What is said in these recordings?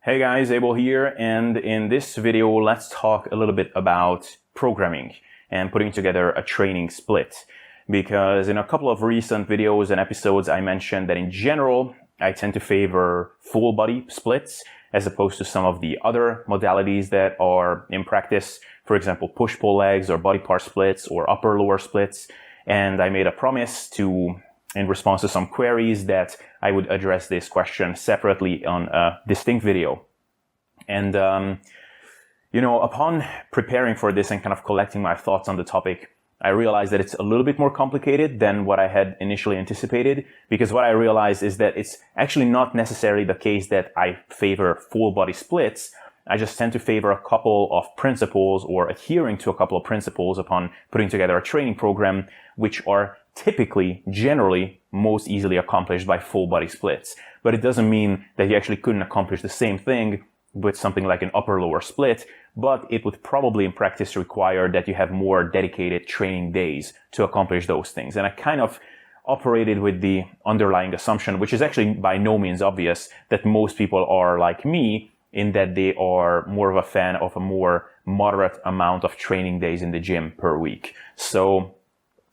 Hey guys, Abel here, and in this video let's talk a little bit about programming and putting together a training split. Because in a couple of recent videos and episodes I mentioned that in general I tend to favor full body splits as opposed to some of the other modalities that are in practice, for example push-pull legs or body part splits or upper-lower splits. And I made a promise in response to some queries that I would address this question separately on a distinct video. And, upon preparing for this and kind of collecting my thoughts on the topic, I realized that it's a little bit more complicated than what I had initially anticipated, because what I realized is that it's actually not necessarily the case that I favor full body splits. I just tend to favor a couple of principles or adhering to a couple of principles upon putting together a training program, which are typically, generally, most easily accomplished by full body splits. But it doesn't mean that you actually couldn't accomplish the same thing with something like an upper-lower split, but it would probably in practice require that you have more dedicated training days to accomplish those things. And I kind of operated with the underlying assumption, which is actually by no means obvious, that most people are like me in that they are more of a fan of a more moderate amount of training days in the gym per week. So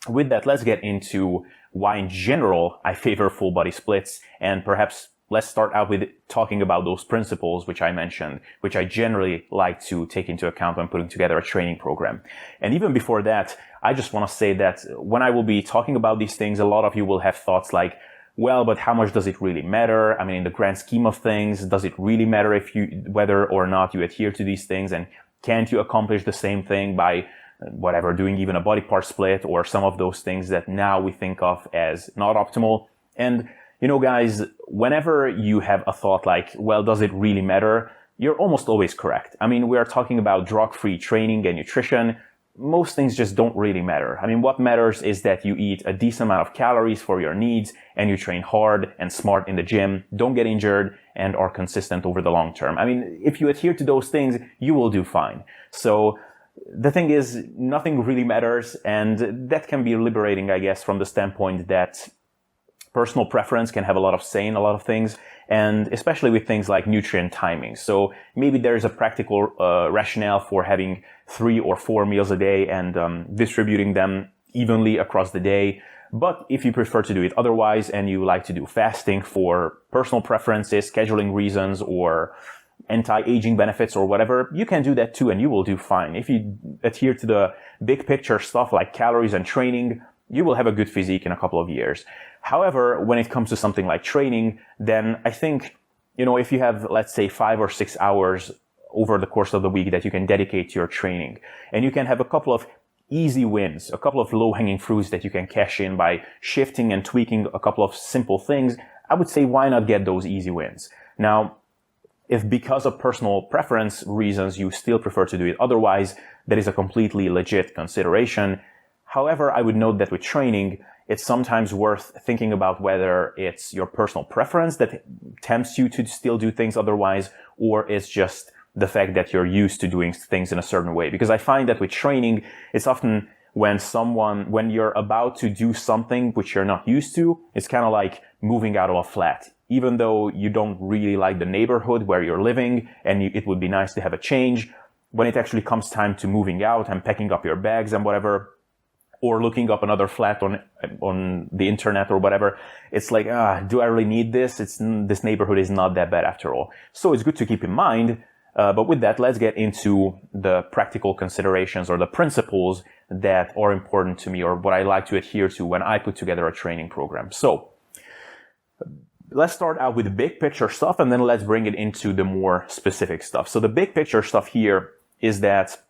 with that, let's get into why in general I favor full body splits, and perhaps let's start out with talking about those principles which I mentioned, which I generally like to take into account when putting together a training program. And even before that, I just want to say that when I will be talking about these things, a lot of you will have thoughts like, well, but how much does it really matter? I mean, in the grand scheme of things, does it really matter whether or not you adhere to these things? And can't you accomplish the same thing by doing even a body part split or some of those things that now we think of as not optimal? And guys, whenever you have a thought like, well, does it really matter? You're almost always correct. I mean, we are talking about drug-free training and nutrition. Most things just don't really matter. I mean, what matters is that you eat a decent amount of calories for your needs and you train hard and smart in the gym, don't get injured, and are consistent over the long term. I mean, if you adhere to those things, you will do fine. So the thing is, nothing really matters, and that can be liberating, I guess, from the standpoint that personal preference can have a lot of say in a lot of things, and especially with things like nutrient timing. So maybe there's a practical rationale for having 3 or 4 meals a day and distributing them evenly across the day. But if you prefer to do it otherwise and you like to do fasting for personal preferences, scheduling reasons, or anti-aging benefits or whatever, you can do that too and you will do fine. If you adhere to the big picture stuff like calories and training, you will have a good physique in a couple of years. However, when it comes to something like training, then I think, if you have, let's say, 5 or 6 hours over the course of the week that you can dedicate to your training, and you can have a couple of easy wins, a couple of low-hanging fruits that you can cash in by shifting and tweaking a couple of simple things, I would say why not get those easy wins? Now, if because of personal preference reasons you still prefer to do it otherwise, that is a completely legit consideration. However, I would note that with training, it's sometimes worth thinking about whether it's your personal preference that tempts you to still do things otherwise, or it's just the fact that you're used to doing things in a certain way. Because I find that with training, it's often when you're about to do something which you're not used to, it's kind of like moving out of a flat. Even though you don't really like the neighborhood where you're living and it would be nice to have a change, when it actually comes time to moving out and packing up your bags and whatever, or looking up another flat on the internet or whatever, it's like, do I really need this? This neighborhood is not that bad after all. So it's good to keep in mind. But with that, let's get into the practical considerations or the principles that are important to me or what I like to adhere to when I put together a training program. So let's start out with the big picture stuff and then let's bring it into the more specific stuff. So the big picture stuff here is that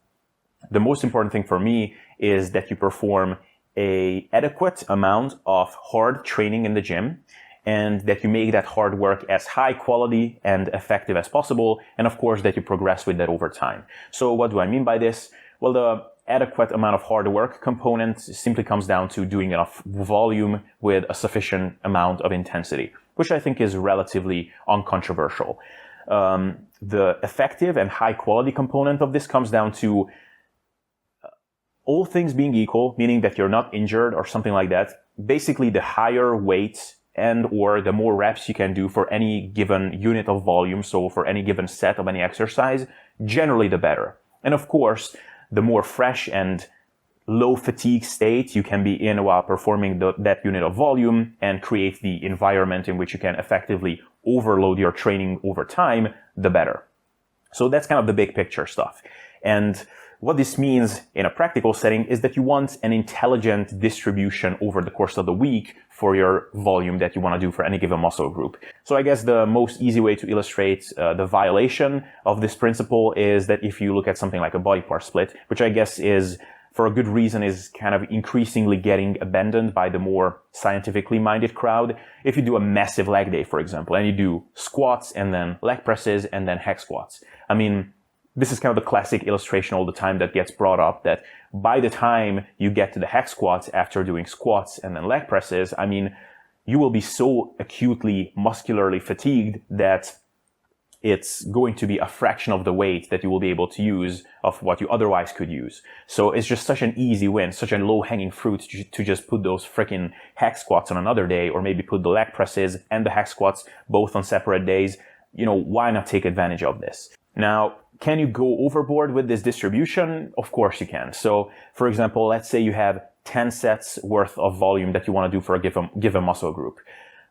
the most important thing for me is that you perform an adequate amount of hard training in the gym and that you make that hard work as high quality and effective as possible. And of course, that you progress with that over time. So what do I mean by this? Well, the adequate amount of hard work component simply comes down to doing enough volume with a sufficient amount of intensity, which I think is relatively uncontroversial. The effective and high quality component of this comes down to all things being equal, meaning that you're not injured or something like that. Basically, the higher weight and or the more reps you can do for any given unit of volume, so for any given set of any exercise, generally the better. And of course, the more fresh and low fatigue state you can be in while performing that unit of volume and create the environment in which you can effectively overload your training over time, the better. So that's kind of the big picture stuff. And what this means in a practical setting is that you want an intelligent distribution over the course of the week for your volume that you want to do for any given muscle group. So I guess the most easy way to illustrate the violation of this principle is that if you look at something like a body part split, which I guess is, for a good reason, is kind of increasingly getting abandoned by the more scientifically minded crowd. If you do a massive leg day, for example, and you do squats and then leg presses and then hack squats, I mean, this is kind of the classic illustration all the time that gets brought up, that by the time you get to the hack squats after doing squats and then leg presses, I mean, you will be so acutely muscularly fatigued that it's going to be a fraction of the weight that you will be able to use of what you otherwise could use. So it's just such an easy win, such a low-hanging fruit to just put those freaking hack squats on another day, or maybe put the leg presses and the hack squats both on separate days. You know, why not take advantage of this? Now, can you go overboard with this distribution? Of course you can. So, for example, let's say you have 10 sets worth of volume that you want to do for a given muscle group.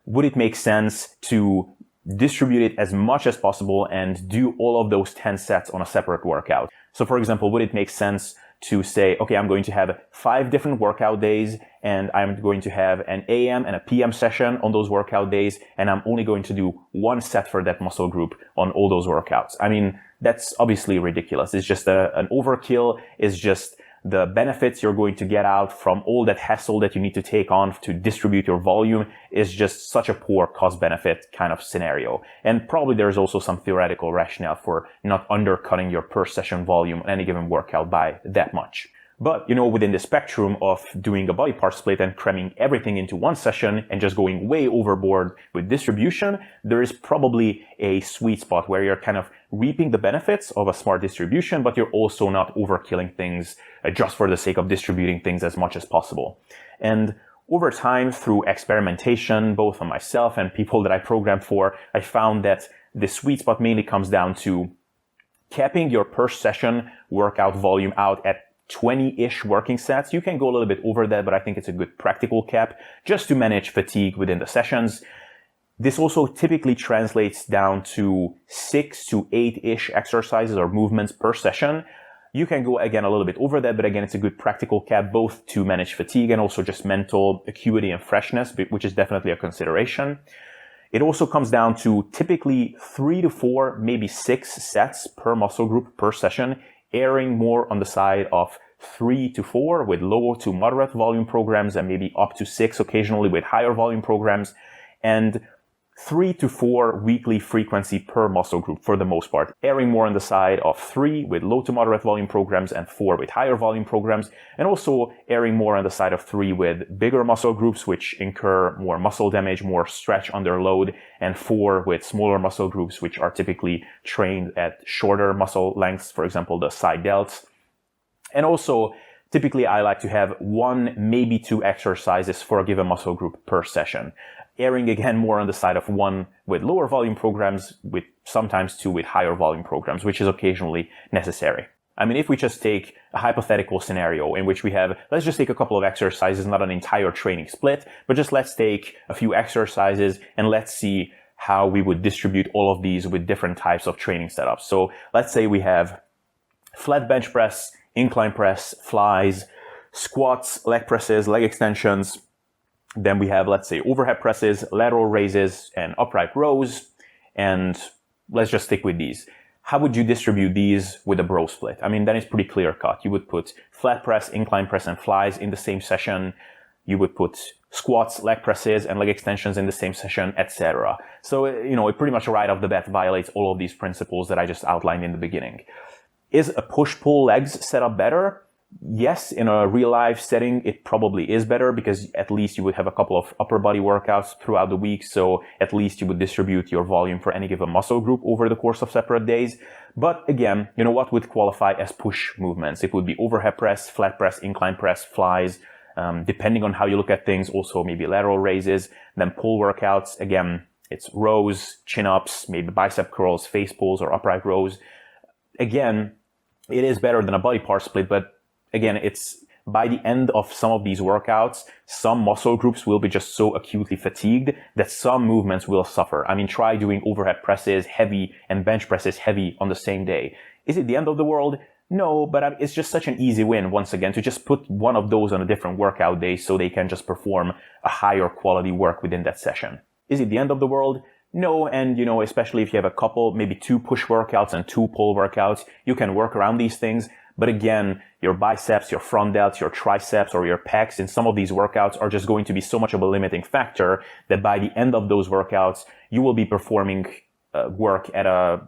Would it make sense to distribute it as much as possible and do all of those 10 sets on a separate workout? So for example, would it make sense to say, okay, I'm going to have 5 different workout days, and I'm going to have an AM and a PM session on those workout days, and I'm only going to do 1 set for that muscle group on all those workouts? I mean, that's obviously ridiculous. It's just an overkill. It's just the benefits you're going to get out from all that hassle that you need to take on to distribute your volume is just such a poor cost-benefit kind of scenario. And probably there's also some theoretical rationale for not undercutting your per session volume on any given workout by that much. But, you know, within the spectrum of doing a body part split and cramming everything into one session and just going way overboard with distribution, there is probably a sweet spot where you're kind of reaping the benefits of a smart distribution, but you're also not overkilling things just for the sake of distributing things as much as possible. And over time, through experimentation, both on myself and people that I programmed for, I found that the sweet spot mainly comes down to capping your per session workout volume out at 20-ish working sets. You can go a little bit over that, but I think it's a good practical cap just to manage fatigue within the sessions. This also typically translates down to 6 to 8-ish exercises or movements per session. You can go again a little bit over that, but again, it's a good practical cap both to manage fatigue and also just mental acuity and freshness, which is definitely a consideration. It also comes down to typically 3 to 4, maybe 6 sets per muscle group per session, erring more on the side of 3 to 4 with low to moderate volume programs and maybe up to 6 occasionally with higher volume programs, and 3 to 4 weekly frequency per muscle group for the most part, erring more on the side of 3 with low to moderate volume programs and 4 with higher volume programs, and also erring more on the side of 3 with bigger muscle groups which incur more muscle damage, more stretch under load, and 4 with smaller muscle groups which are typically trained at shorter muscle lengths, for example, the side delts. And also, typically I like to have 1, maybe 2 exercises for a given muscle group per session, erring again more on the side of 1 with lower volume programs, with sometimes 2 with higher volume programs, which is occasionally necessary. I mean, if we just take a hypothetical scenario in which we have, let's just take a couple of exercises, not an entire training split, but just let's take a few exercises and let's see how we would distribute all of these with different types of training setups. So let's say we have flat bench press, incline press, flies, squats, leg presses, leg extensions. Then we have, let's say, overhead presses, lateral raises, and upright rows. And let's just stick with these. How would you distribute these with a bro split? I mean, then it's pretty clear cut. You would put flat press, incline press, and flies in the same session. You would put squats, leg presses, and leg extensions in the same session, etc. So, you know, it pretty much right off the bat violates all of these principles that I just outlined in the beginning. Is a push-pull legs setup better? Yes, in a real life setting, it probably is better because at least you would have a couple of upper body workouts throughout the week. So at least you would distribute your volume for any given muscle group over the course of separate days. But again, you know, what would qualify as push movements? It would be overhead press, flat press, incline press, flies, Depending on how you look at things, also maybe lateral raises. Then pull workouts, again, it's rows, chin-ups, maybe bicep curls, face pulls, or upright rows. Again, it is better than a body part split, but again, it's by the end of some of these workouts, some muscle groups will be just so acutely fatigued that some movements will suffer. I mean, try doing overhead presses heavy and bench presses heavy on the same day. Is it the end of the world? No, but it's just such an easy win, once again, to just put one of those on a different workout day so they can just perform a higher quality work within that session. Is it the end of the world? No, and especially if you have a couple, maybe 2 push workouts and 2 pull workouts, you can work around these things. But again, your biceps, your front delts, your triceps, or your pecs in some of these workouts are just going to be so much of a limiting factor that by the end of those workouts, you will be performing work at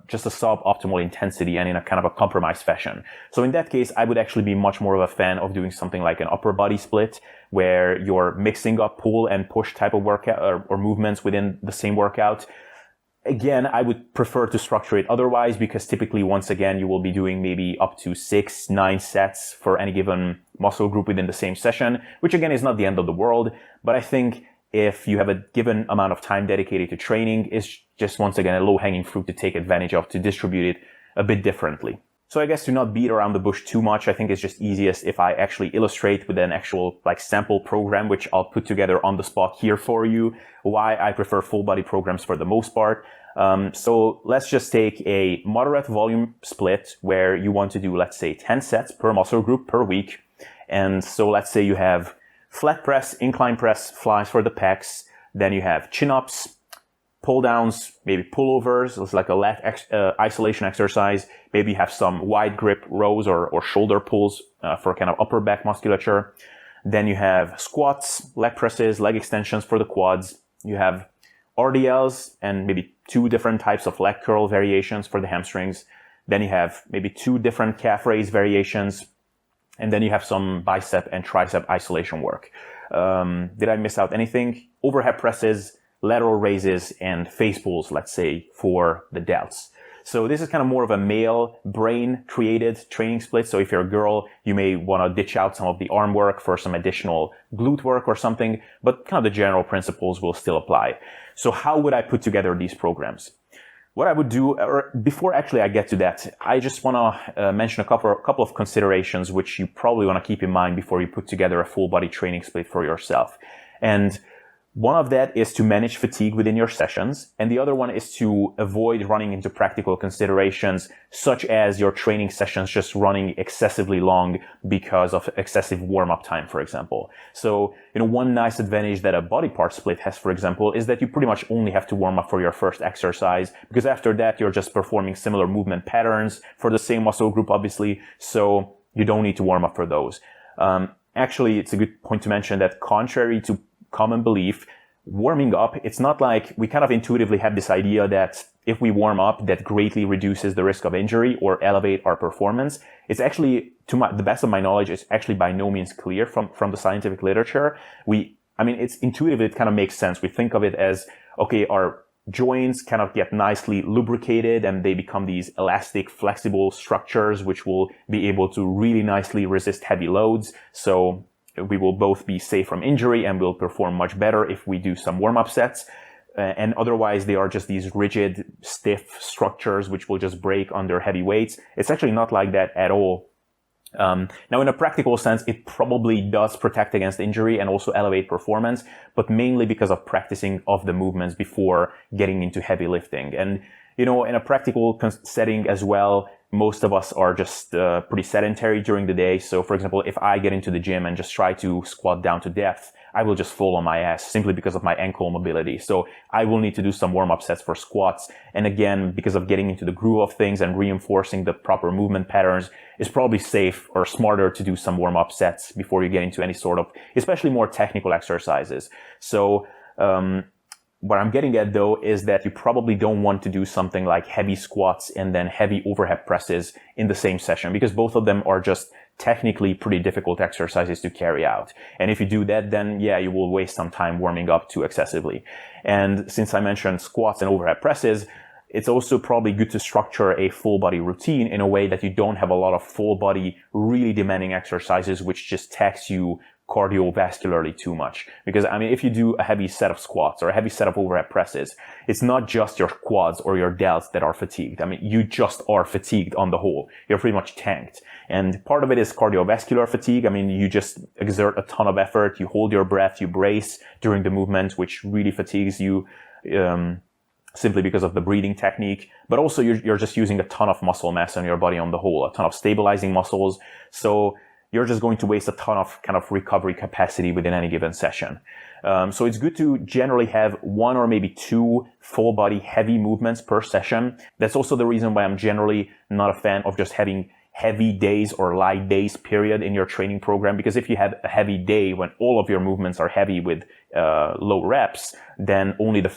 just a suboptimal intensity and in a kind of a compromised fashion. So in that case, I would actually be much more of a fan of doing something like an upper body split, where you're mixing up pull and push type of workout or movements within the same workout. Again, I would prefer to structure it otherwise, because typically, once again, you will be doing maybe up to 6-9 sets for any given muscle group within the same session, which again is not the end of the world. But I think if you have a given amount of time dedicated to training, it's just, once again, a low-hanging fruit to take advantage of, to distribute it a bit differently. So I guess to not beat around the bush too much, I think it's just easiest if I actually illustrate with an actual sample program, which I'll put together on the spot here for you, why I prefer full body programs for the most part. So let's just take a moderate volume split where you want to do, let's say, 10 sets per muscle group per week. And so let's say you have flat press, incline press, flies for the pecs. Then you have chin-ups, pull downs, maybe pullovers. It's like a lat isolation exercise. Maybe you have some wide grip rows or shoulder pulls for kind of upper back musculature. Then you have squats, leg presses, leg extensions for the quads. You have RDLs and maybe 2 different types of leg curl variations for the hamstrings. Then you have maybe 2 different calf raise variations. And then you have some bicep and tricep isolation work. Did I miss out anything? Overhead presses, lateral raises, and face pulls, let's say, for the delts. So this is kind of more of a male brain created training split. So if you're a girl, you may want to ditch out some of the arm work for some additional glute work or something, but kind of the general principles will still apply. So how would I put together these programs? What I would do, or before actually I get to that, I just want to mention a couple of considerations which you probably want to keep in mind before you put together a full body training split for yourself. And one of that is to manage fatigue within your sessions, and the other one is to avoid running into practical considerations such as your training sessions just running excessively long because of excessive warm-up time, for example. So, one nice advantage that a body part split has, for example, is that you pretty much only have to warm up for your first exercise, because after that you're just performing similar movement patterns for the same muscle group, obviously, so you don't need to warm up for those. Actually, it's a good point to mention that contrary to common belief, warming up, it's not like we kind of intuitively have this idea that if we warm up, that greatly reduces the risk of injury or elevate our performance. It's actually, the best of my knowledge, it's actually by no means clear from the scientific literature. It's intuitive, it kind of makes sense. We think of it as, okay, our joints kind of get nicely lubricated and they become these elastic, flexible structures which will be able to really nicely resist heavy loads. So we will both be safe from injury and will perform much better if we do some warm-up sets. And otherwise, they are just these rigid, stiff structures which will just break under heavy weights. It's actually not like that at all. Now, in a practical sense, it probably does protect against injury and also elevate performance, but mainly because of practicing of the movements before getting into heavy lifting. And, in a practical setting as well, most of us are just pretty sedentary during the day. So, for example, if I get into the gym and just try to squat down to depth, I will just fall on my ass simply because of my ankle mobility. So I will need to do some warm-up sets for squats. And again, because of getting into the groove of things and reinforcing the proper movement patterns, it's probably safe or smarter to do some warm-up sets before you get into any sort of, especially more technical exercises. So, what I'm getting at though is that you probably don't want to do something like heavy squats and then heavy overhead presses in the same session, because both of them are just technically pretty difficult exercises to carry out. And if you do that, then yeah, you will waste some time warming up too excessively. And since I mentioned squats and overhead presses, it's also probably good to structure a full body routine in a way that you don't have a lot of full body, really demanding exercises, which just tax you cardiovascularly too much. Because, I mean, if you do a heavy set of squats or a heavy set of overhead presses, it's not just your quads or your delts that are fatigued. I mean, you just are fatigued on the whole. You're pretty much tanked. And part of it is cardiovascular fatigue. I mean, you just exert a ton of effort. You hold your breath, you brace during the movement, which really fatigues you, simply because of the breathing technique. But also you're just using a ton of muscle mass on your body on the whole, a ton of stabilizing muscles. So you're just going to waste a ton of kind of recovery capacity within any given session. So it's good to generally have 1 or maybe 2 full body heavy movements per session. That's also the reason why I'm generally not a fan of just having heavy days or light days period in your training program. Because if you have a heavy day when all of your movements are heavy with low reps, then only the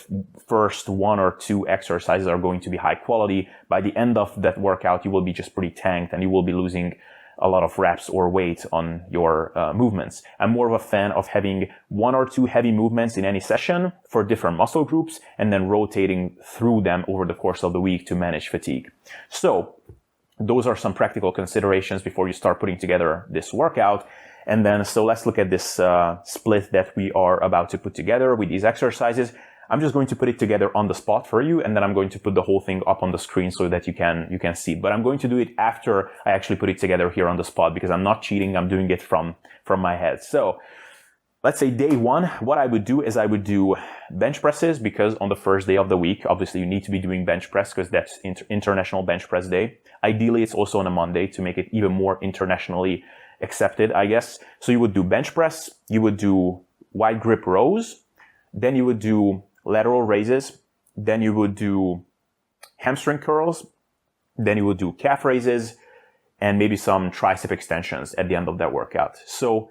first 1 or 2 exercises are going to be high quality. By the end of that workout, you will be just pretty tanked and you will be losing a lot of reps or weight on your movements. I'm more of a fan of having 1 or 2 heavy movements in any session for different muscle groups and then rotating through them over the course of the week to manage fatigue. So those are some practical considerations before you start putting together this workout. And then, so let's look at this split that we are about to put together with these exercises. I'm just going to put it together on the spot for you, and then I'm going to put the whole thing up on the screen so that you can see it. But I'm going to do it after I actually put it together here on the spot, because I'm not cheating. I'm doing it from my head. So let's say day 1, what I would do is I would do bench presses, because on the first day of the week, obviously you need to be doing bench press because that's International Bench Press Day. Ideally, it's also on a Monday to make it even more internationally accepted, I guess. So you would do bench press, you would do wide grip rows, then you would do lateral raises, then you would do hamstring curls, then you would do calf raises, and maybe some tricep extensions at the end of that workout. So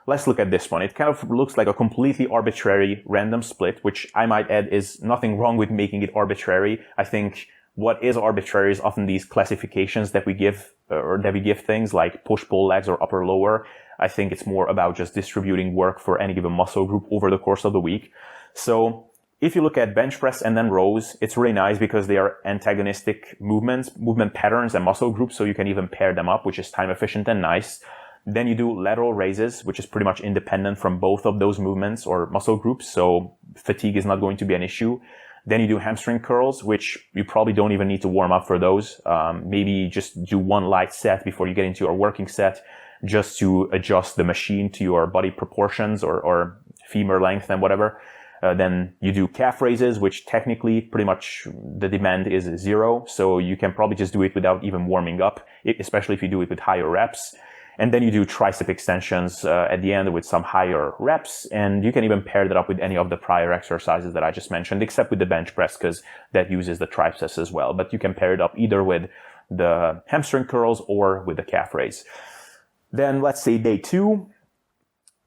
let's look at this one. It kind of looks like a completely arbitrary random split, which I might add is nothing wrong with making it arbitrary. I think what is arbitrary is often these classifications that we give, or that we give things like push-pull legs or upper lower. I think it's more about just distributing work for any given muscle group over the course of the week. So if you look at bench press and then rows, it's really nice because they are antagonistic movement patterns and muscle groups, so you can even pair them up, which is time efficient and nice. Then you do lateral raises, which is pretty much independent from both of those movements or muscle groups, so fatigue is not going to be an issue. Then you do hamstring curls, which you probably don't even need to warm up for those. Maybe just do 1 light set before you get into your working set, just to adjust the machine to your body proportions or femur length and whatever. Then you do calf raises, which technically pretty much the demand is 0. So you can probably just do it without even warming up, especially if you do it with higher reps. And then you do tricep extensions at the end with some higher reps. And you can even pair that up with any of the prior exercises that I just mentioned, except with the bench press, because that uses the triceps as well. But you can pair it up either with the hamstring curls or with the calf raise. Then let's say day 2.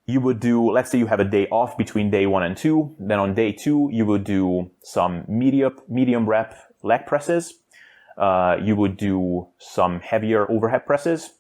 You would do, let's say you have a day off between day 1 and 2. Then on day 2, you would do some medium rep leg presses. You would do some heavier overhead presses.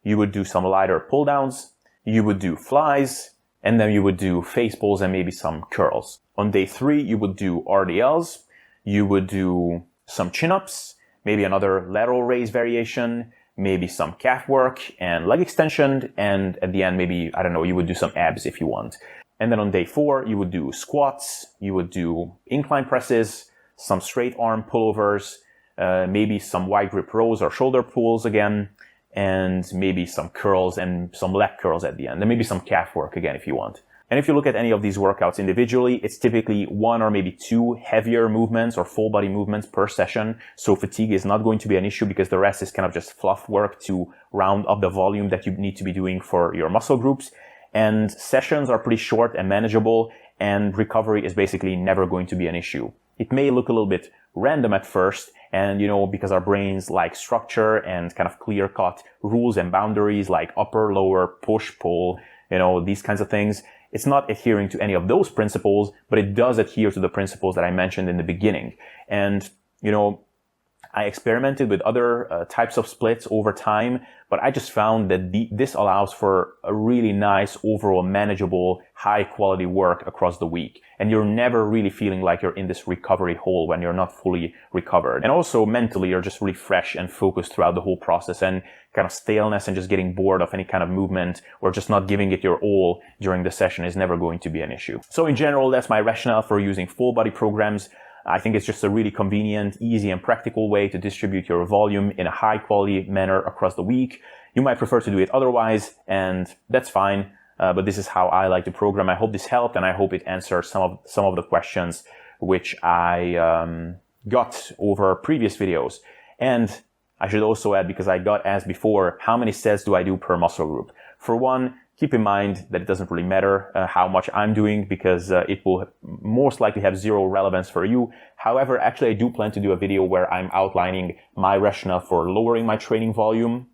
You would do some lighter pull downs. You would do flies. And then you would do face pulls and maybe some curls. On day 3, you would do RDLs. You would do some chin-ups, maybe another lateral raise variation, maybe some calf work and leg extension, and at the end, maybe, I don't know, you would do some abs if you want. And then on day 4, you would do squats, you would do incline presses, some straight arm pullovers, maybe some wide grip rows or shoulder pulls again, and maybe some curls and some leg curls at the end, and maybe some calf work again if you want. And if you look at any of these workouts individually, it's typically 1 or maybe 2 heavier movements or full body movements per session. So fatigue is not going to be an issue because the rest is kind of just fluff work to round up the volume that you need to be doing for your muscle groups. And sessions are pretty short and manageable, and recovery is basically never going to be an issue. It may look a little bit random at first, and because our brains like structure and kind of clear-cut rules and boundaries like upper, lower, push, pull, these kinds of things. It's not adhering to any of those principles, but it does adhere to the principles that I mentioned in the beginning. And, I experimented with other types of splits over time, but I just found that this allows for a really nice, overall manageable, high quality work across the week. And you're never really feeling like you're in this recovery hole when you're not fully recovered. And also mentally, you're just really fresh and focused throughout the whole process, and kind of staleness and just getting bored of any kind of movement or just not giving it your all during the session is never going to be an issue. So in general, that's my rationale for using full body programs. I think it's just a really convenient, easy, and practical way to distribute your volume in a high quality manner across the week. You might prefer to do it otherwise, and that's fine. But this is how I like to program. I hope this helped, and I hope it answers some of the questions which I got over previous videos. And I should also add, because I got asked before, how many sets do I do per muscle group? For one, keep in mind that it doesn't really matter how much I'm doing, because it will most likely have zero relevance for you. However, actually I do plan to do a video where I'm outlining my rationale for lowering my training volume,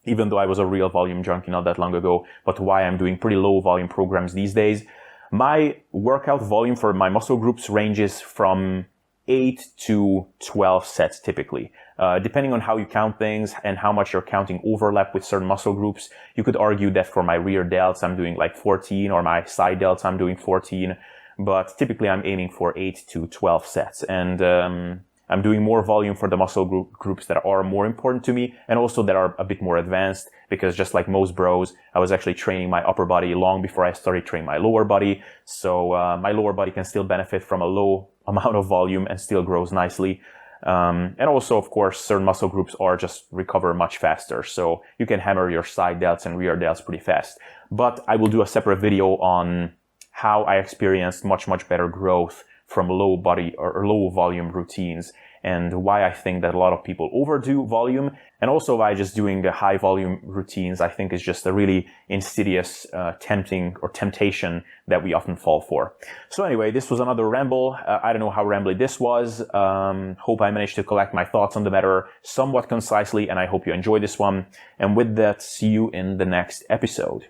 even though I was a real volume junkie not that long ago, but why I'm doing pretty low volume programs these days. My workout volume for my muscle groups ranges from 8 to 12 sets typically. Depending on how you count things and how much you're counting overlap with certain muscle groups, you could argue that for my rear delts, I'm doing like 14, or my side delts, I'm doing 14. But typically I'm aiming for 8 to 12 sets. And I'm doing more volume for the muscle groups that are more important to me, and also that are a bit more advanced, because just like most bros, I was actually training my upper body long before I started training my lower body. So my lower body can still benefit from a low amount of volume and still grows nicely. And also, of course, certain muscle groups are just recover much faster. So you can hammer your side delts and rear delts pretty fast. But I will do a separate video on how I experienced much better growth from low body or low volume routines, and why I think that a lot of people overdo volume, and also why just doing the high volume routines I think is just a really insidious temptation that we often fall for. So anyway, this was another ramble. I don't know how rambly this was. Hope I managed to collect my thoughts on the matter somewhat concisely, and I hope you enjoyed this one. And with that, see you in the next episode.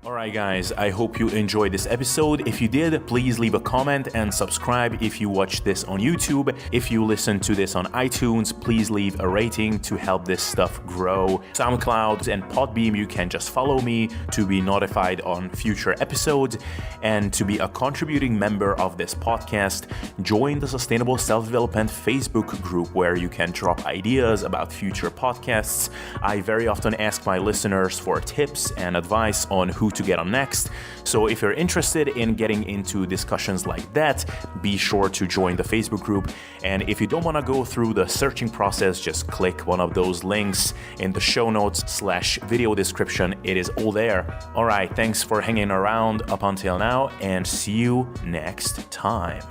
Alright guys, I hope you enjoyed this episode. If you did, please leave a comment and subscribe if you watch this on YouTube. If you listen to this on iTunes, please leave a rating to help this stuff grow. SoundCloud and Podbeam, you can just follow me to be notified on future episodes. And to be a contributing member of this podcast, join the Sustainable Self-Development Facebook group, where you can drop ideas about future podcasts. I very often ask my listeners for tips and advice on who to get on next. So if you're interested in getting into discussions like that, be sure to join the Facebook group. And if you don't want to go through the searching process, just click one of those links in the show notes / video description. It is all there. All right, thanks for hanging around up until now, and see you next time.